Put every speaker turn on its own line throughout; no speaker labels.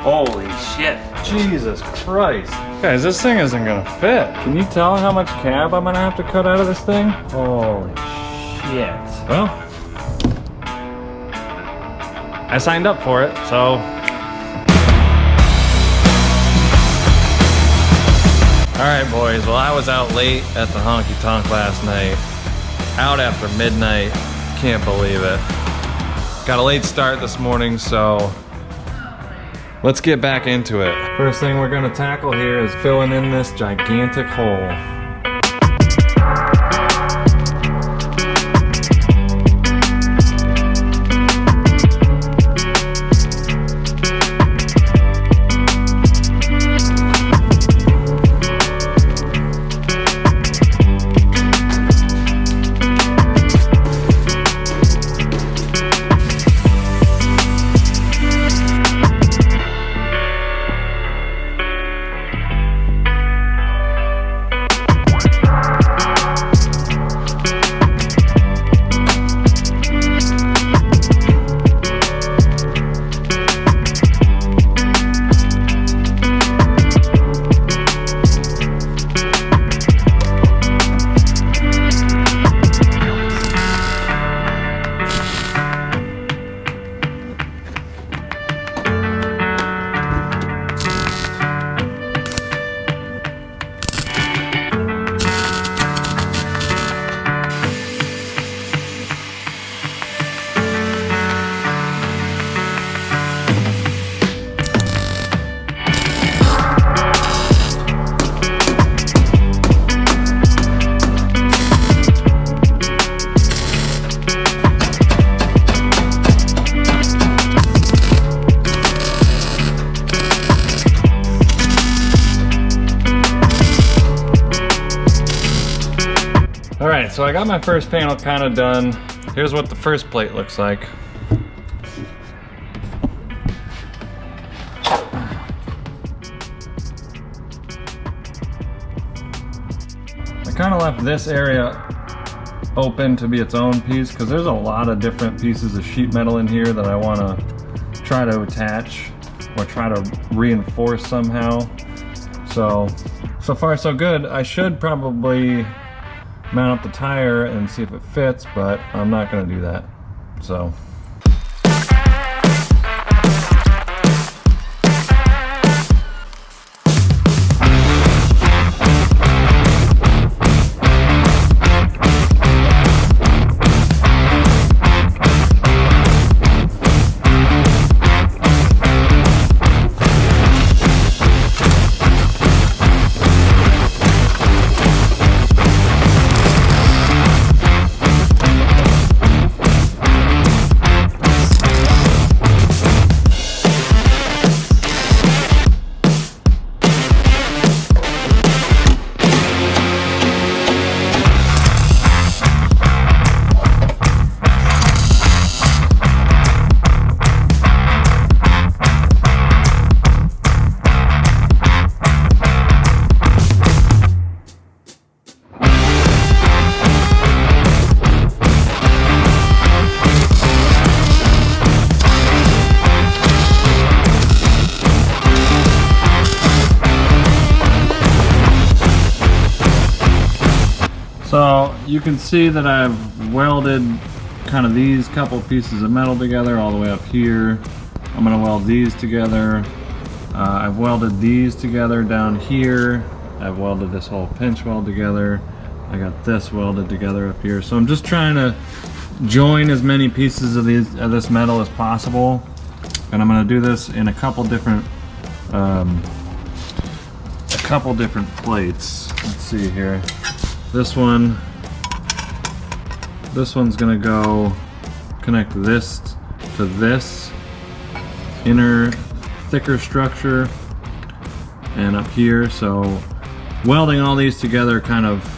Holy shit.
Jesus Christ. Guys, this thing isn't gonna fit. Can you tell how much cab I'm gonna have to cut out of this thing? Holy shit. Well, I signed up for it, so. All right, boys, well, I was out late at the honky tonk last night. Out after midnight, can't believe it. Got a late start this morning, so let's get back into it. First thing we're gonna tackle here is filling in this gigantic hole. Alright, so I got my first panel kind of done. Here's what the first plate looks like. I kind of left this area open to be its own piece because there's a lot of different pieces of sheet metal in here that I want to try to attach or try to reinforce somehow. So far so good. I should probably mount up the tire and see if it fits, but I'm not going to do that. So. So you can see that I've welded kind of these couple pieces of metal together all the way up here. I'm going to weld these together. I've welded these together down here. I've welded this whole pinch weld together. I got this welded together up here. So I'm just trying to join as many pieces of this metal as possible. And I'm going to do this in a couple different plates. Let's see here. This one's gonna go connect this to this inner thicker structure and up here. So welding all these together kind of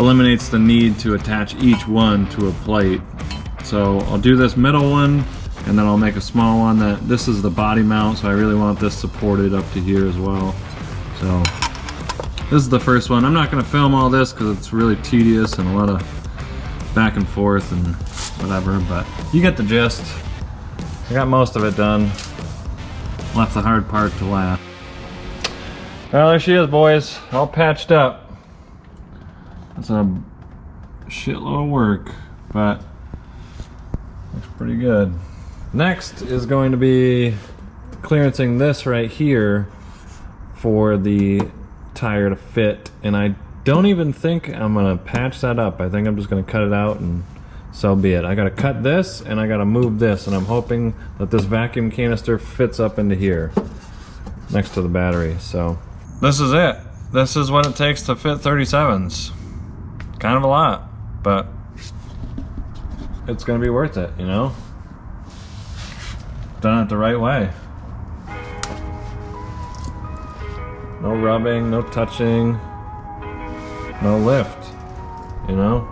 eliminates the need to attach each one to a plate. So I'll do this middle one and then I'll make a small one that this is the body mount, so I really want this supported up to here as well. So this is the first one. I'm not going to film all this because it's really tedious and a lot of back and forth and whatever, but you get the gist. I got most of it done. left the hard part to last. Well, there she is, boys, all patched up. That's a shitload of work, but looks pretty good. Next is going to be clearancing this right here for the tire to fit, and I don't even think I'm gonna patch that up. I think I'm just gonna cut it out and so be it. I gotta cut this and I gotta move this, and I'm hoping that this vacuum canister fits up into here next to the battery. So this is it. This is what it takes to fit 37s. Kind of a lot, but it's gonna be worth it, you know? Done it the right way. No rubbing, no touching, no lift, you know?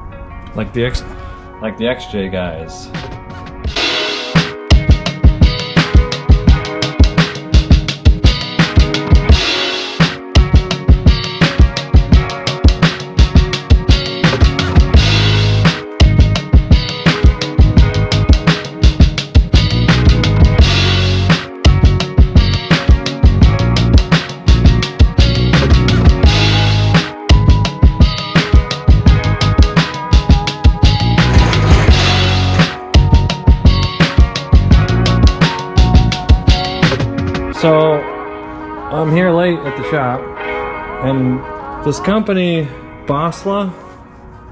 Like the XJ guys. So I'm here late at the shop, and this company, Bosla,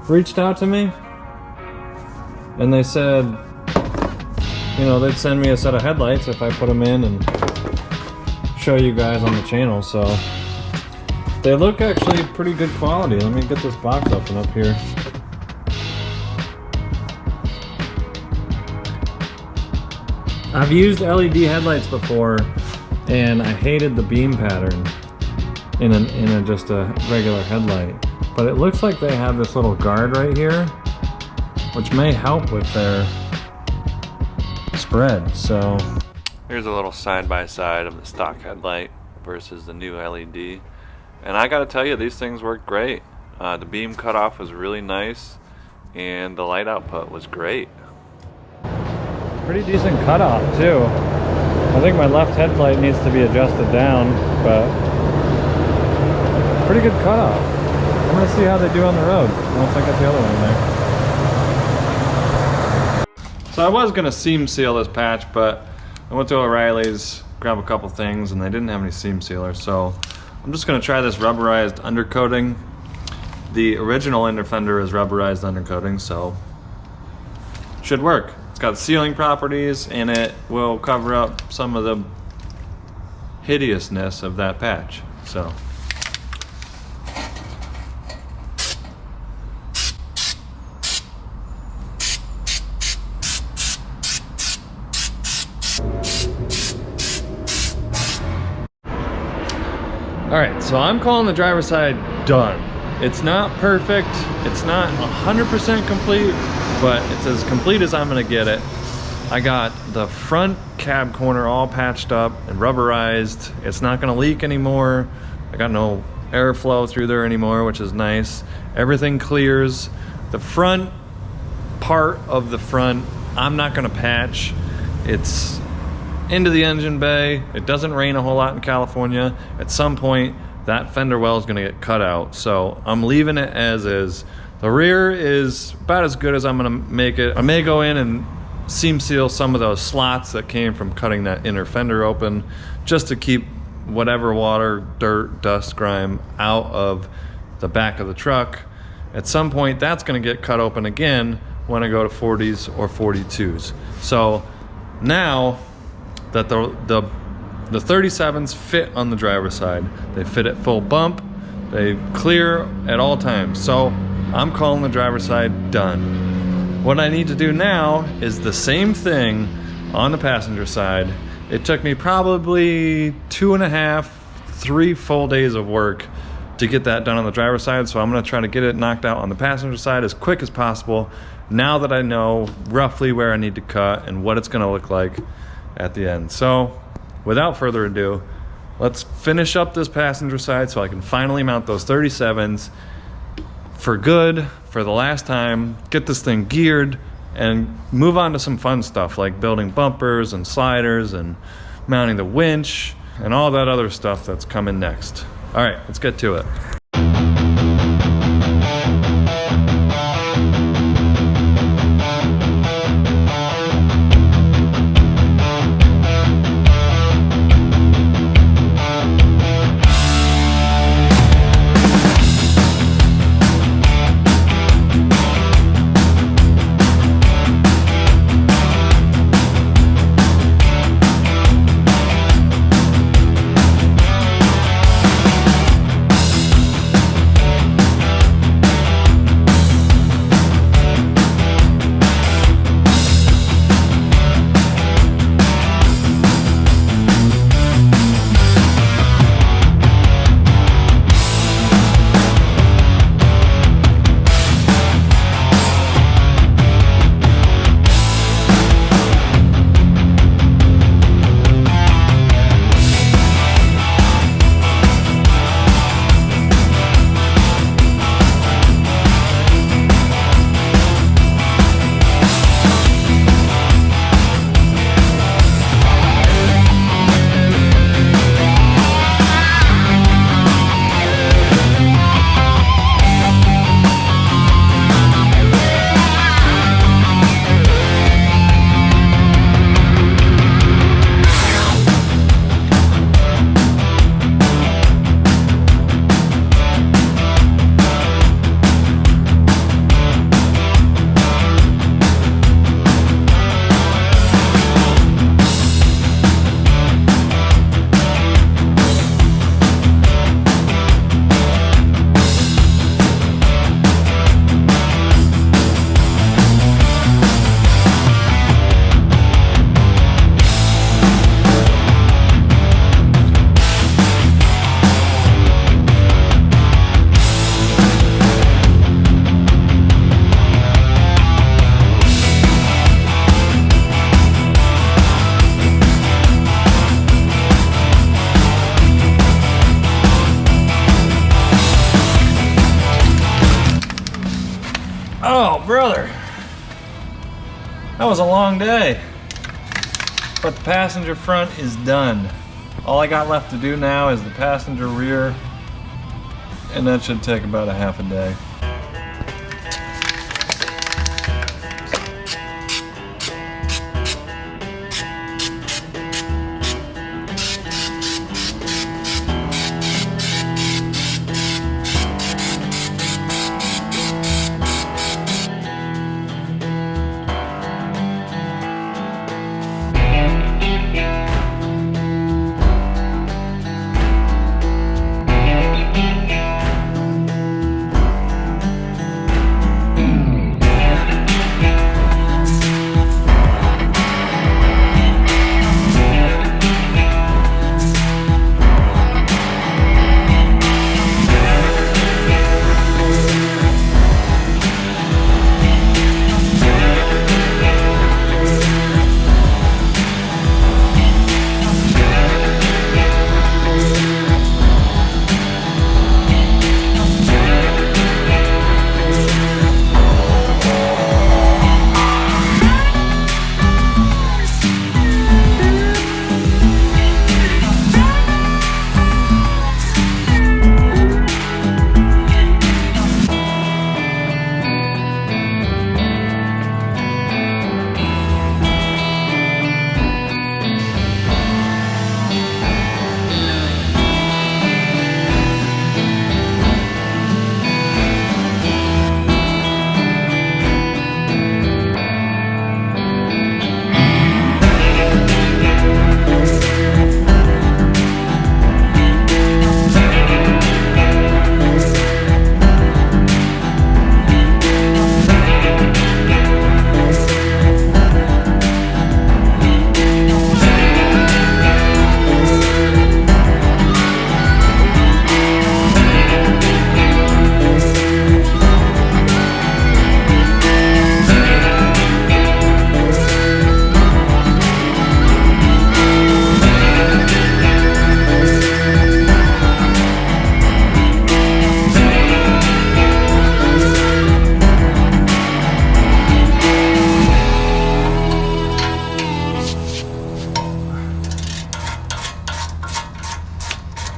reached out to me, and they said, you know, they'd send me a set of headlights if I put them in and show you guys on the channel. So they look actually pretty good quality. Let me get this box open up here. I've used LED headlights before, and I hated the beam pattern in just a regular headlight. But it looks like they have this little guard right here, which may help with their spread. So here's a little side-by-side of the stock headlight versus the new LED. And I gotta tell you, these things worked great. The beam cutoff was really nice, and the light output was great. Pretty decent cutoff too. I think my left headlight needs to be adjusted down, but pretty good cutoff. I'm gonna see how they do on the road once I get the other one in there. So I was gonna seam seal this patch, but I went to O'Reilly's, grab a couple things, and they didn't have any seam sealers, so I'm just gonna try this rubberized undercoating. The original inner fender is rubberized undercoating, so should work. It's got sealing properties, and it will cover up some of the hideousness of that patch. So alright, so I'm calling the driver's side done. It's not perfect, it's not 100% complete, but it's as complete as I'm gonna get it. I got the front cab corner all patched up and rubberized. It's not gonna leak anymore. I got no airflow through there anymore, which is nice. Everything clears. The front part of the front, I'm not gonna patch. It's into the engine bay. It doesn't rain a whole lot in California. At some point, that fender well is gonna get cut out. So I'm leaving it as is. The rear is about as good as I'm gonna make it. I may go in and seam seal some of those slots that came from cutting that inner fender open, just to keep whatever water, dirt, dust, grime out of the back of the truck. At some point, that's gonna get cut open again when I go to 40s or 42s. So now that the 37s fit on the driver's side, they fit at full bump, they clear at all times. So I'm calling the driver's side done. What I need to do now is the same thing on the passenger side. It took me probably 2.5, 3 full days of work to get that done on the driver's side, so I'm gonna try to get it knocked out on the passenger side as quick as possible, now that I know roughly where I need to cut and what it's gonna look like at the end. So without further ado, let's finish up this passenger side so I can finally mount those 37s for good, for the last time, get this thing geared, and move on to some fun stuff like building bumpers and sliders and mounting the winch, and all that other stuff that's coming next. All right, let's get to it. Oh, brother. That was a long day. But the passenger front is done. All I got left to do now is the passenger rear, and that should take about a half a day.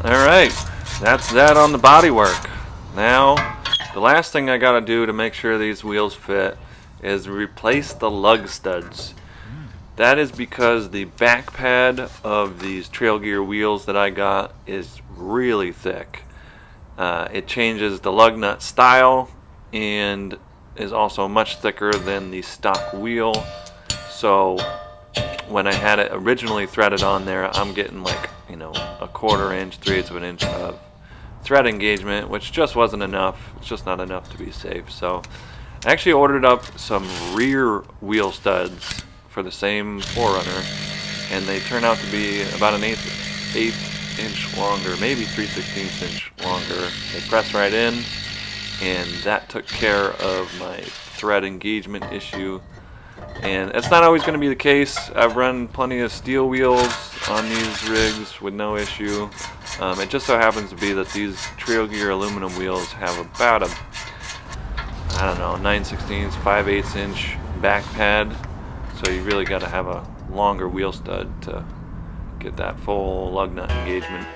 Alright, that's that on the bodywork. Now, the last thing I gotta do to make sure these wheels fit is replace the lug studs. That is because the back pad of these trail gear wheels that I got is really thick. It changes the lug nut style and is also much thicker than the stock wheel. So when I had it originally threaded on there, I'm getting like, you know, a 1/4 inch, 3/8 of an inch of thread engagement, which just wasn't enough. It's just not enough to be safe. So I actually ordered up some rear wheel studs for the same 4Runner, and they turn out to be about an eighth inch longer, maybe 3/16 inch longer. They press right in, and that took care of my thread engagement issue. And it's not always going to be the case. I've run plenty of steel wheels on these rigs with no issue. It just so happens to be that these trail gear aluminum wheels have about a, I don't know, 9/16, 5/8 inch back pad. So you really got to have a longer wheel stud to get that full lug nut engagement.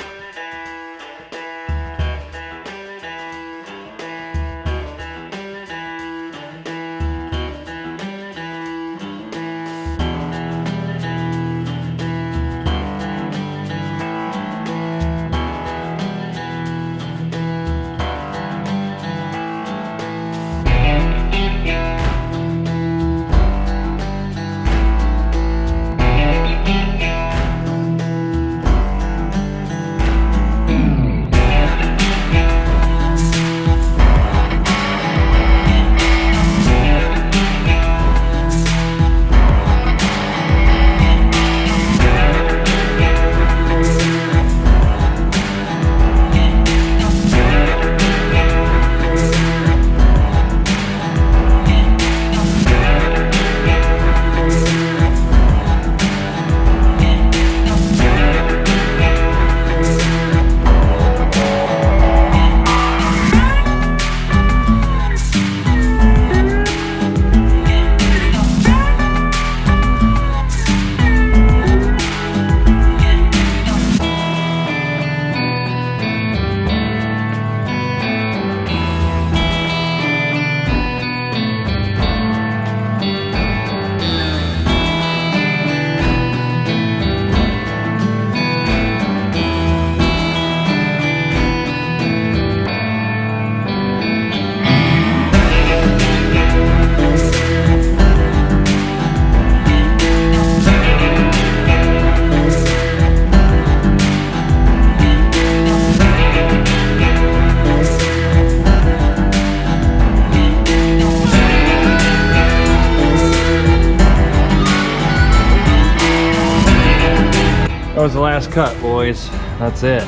That was the last cut, boys. That's it.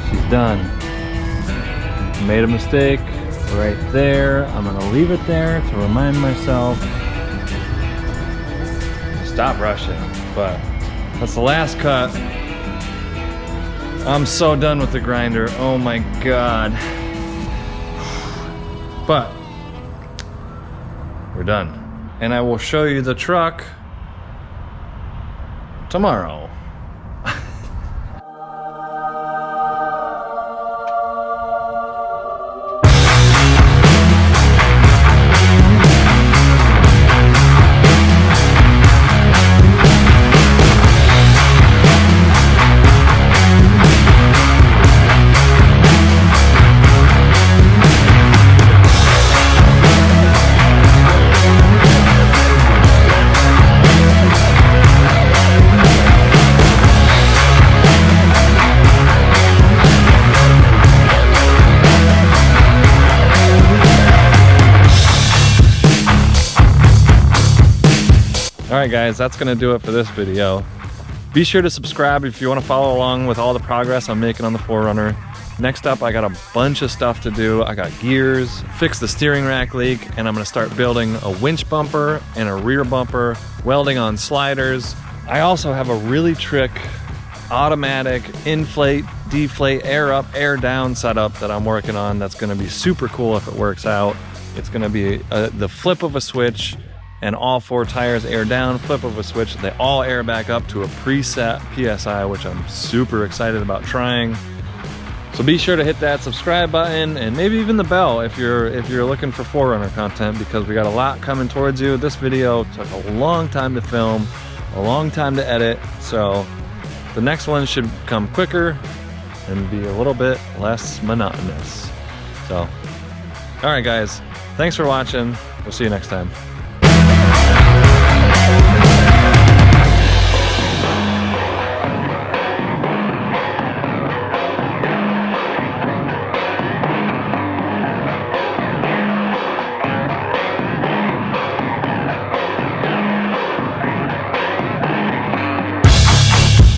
She's done. Made a mistake right there. I'm gonna leave it there to remind myself to stop rushing. But that's the last cut. I'm so done with the grinder. Oh my God. But we're done. And I will show you the truck tomorrow. Alright guys, that's going to do it for this video. Be sure to subscribe if you want to follow along with all the progress I'm making on the 4Runner. Next up, I got a bunch of stuff to do. I got gears, fix the steering rack leak, and I'm going to start building a winch bumper and a rear bumper, welding on sliders. I also have a really trick automatic inflate, deflate, air up, air down setup that I'm working on that's going to be super cool if it works out. It's going to be the flip of a switch and all 4 tires air down, flip of a switch, they all air back up to a preset PSI, which I'm super excited about trying. So be sure to hit that subscribe button and maybe even the bell if you're looking for 4Runner content, because we got a lot coming towards you. This video took a long time to film, a long time to edit, so the next one should come quicker and be a little bit less monotonous. So, all right guys, thanks for watching. We'll see you next time.